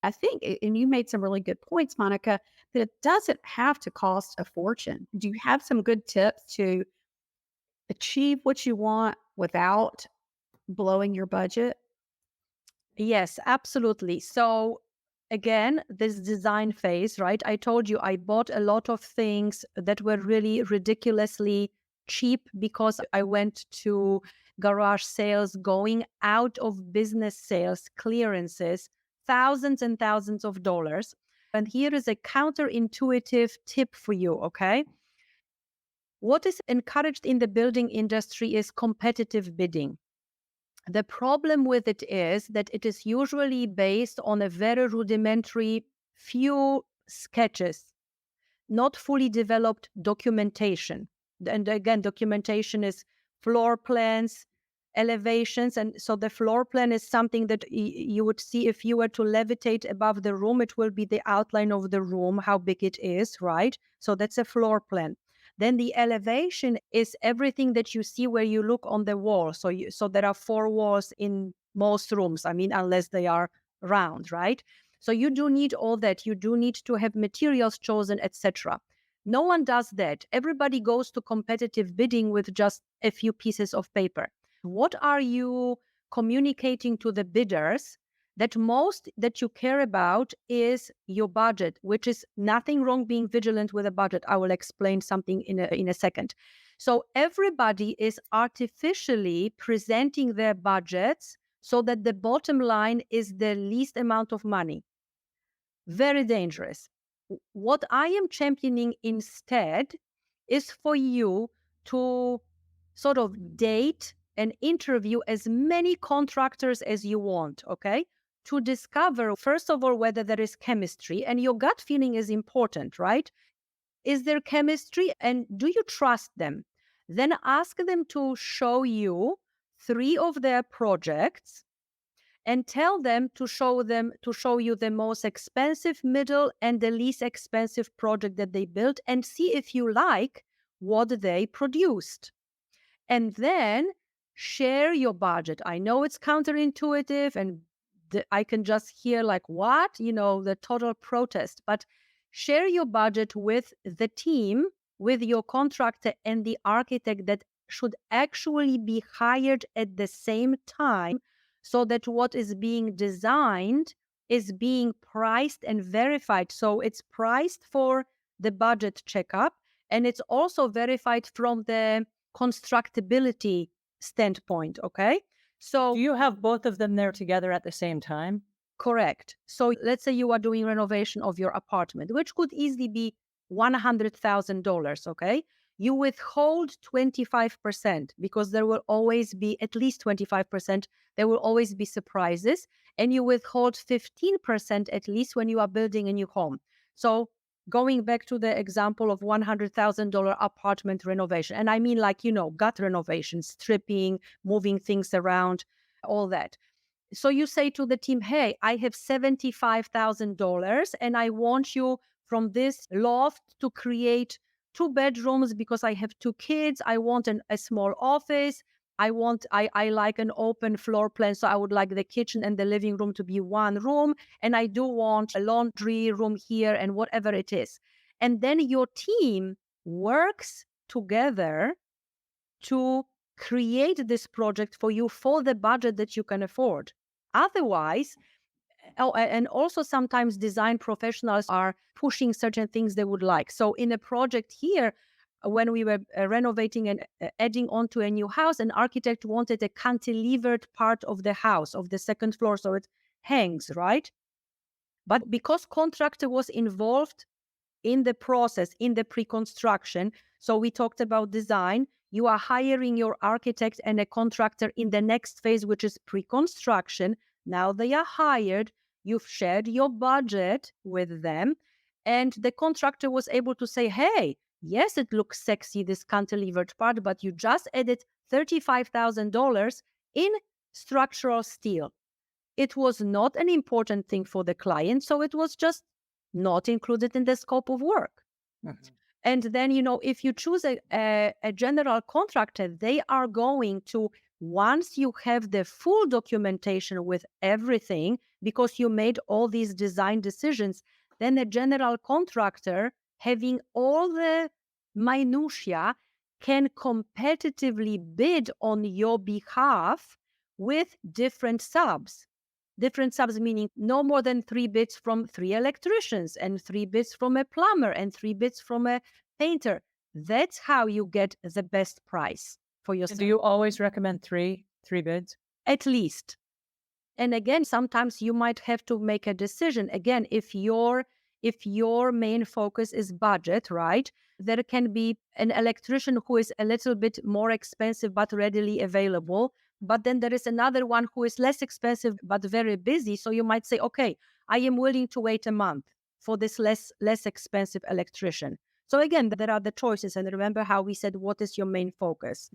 I think, and you made some really good points, Monica, that it doesn't have to cost a fortune. Do you have some good tips to achieve what you want without blowing your budget? Yes, absolutely. So again, this design phase, right? I told you I bought a lot of things that were really ridiculously cheap because I went to garage sales, going out of business sales, clearances, thousands and thousands of dollars. And here is a counterintuitive tip for you, okay? What is encouraged in the building industry is competitive bidding. The problem with it is that it is usually based on a very rudimentary few sketches, not fully developed documentation. And again, documentation is floor plans, elevations. And so the floor plan is something that you would see if you were to levitate above the room. It will be the outline of the room, how big it is, right? So that's a floor plan. Then the elevation is everything that you see where you look on the wall. So there are four walls in most rooms. I mean, unless they are round, right? So you do need all that. You do need to have materials chosen, etc. No one does that. Everybody goes to competitive bidding with just a few pieces of paper. What are you communicating to the bidders that most that you care about is your budget, which is nothing wrong being vigilant with a budget. I will explain something in a second. So everybody is artificially presenting their budgets so that the bottom line is the least amount of money. Very dangerous. What I am championing instead is for you to sort of date and interview as many contractors as you want, okay? To discover, first of all, whether there is chemistry, and your gut feeling is important, right? Is there chemistry and do you trust them? Then ask them to show you three of their projects and tell them to show you the most expensive, middle, and the least expensive project that they built and see if you like what they produced. And then share your budget. I know it's counterintuitive and I can just hear like what, the total protest, but share your budget with the team, with your contractor and the architect that should actually be hired at the same time so that what is being designed is being priced and verified. So it's priced for the budget checkup and it's also verified from the constructability standpoint. Okay. Do So, you have both of them there together at the same time? correct. So, let's say you are doing renovation of your apartment, which could easily be $100,000. Okay. You withhold 25% because there will always be at least 25%. There will always be surprises. And you withhold 15% at least when you are building a new home. So, going back to the example of $100,000 apartment renovation, and I mean like, gut renovation, stripping, moving things around, all that. So you say to the team, hey, I have $75,000 and I want you from this loft to create two bedrooms because I have two kids. I want a small office. I like an open floor plan. So I would like the kitchen and the living room to be one room. And I do want a laundry room here and whatever it is. And then your team works together to create this project for you for the budget that you can afford. Otherwise, and also sometimes design professionals are pushing certain things they would like. So in a project here, when we were renovating and adding on to a new house, an architect wanted a cantilevered part of the house, of the second floor, so it hangs, right? But because contractor was involved in the process, in the pre-construction. So we talked about design. You are hiring your architect and a contractor in the next phase, which is pre-construction. Now they are hired. You've shared your budget with them. And the contractor was able to say, hey, yes, it looks sexy, this cantilevered part, but you just added $35,000 in structural steel. It was not an important thing for the client, so it was just not included in the scope of work. Mhm. And then, if you choose a general contractor, they are going to, once you have the full documentation with everything, because you made all these design decisions, then a general contractor having all the minutiae can competitively bid on your behalf with different subs. Different subs meaning no more than 3 bids from 3 electricians and 3 bids from a plumber and 3 bids from a painter. That's how you get the best price for your And do you always recommend three bids? at least. And again, sometimes you might have to make a decision. Again, if your main focus is budget, right? There can be an electrician who is a little bit more expensive but readily available. But then there is another one who is less expensive but very busy. So you might say, okay, I am willing to wait a month for this less expensive electrician. So again, there are the choices. And remember how we said, what is your main focus?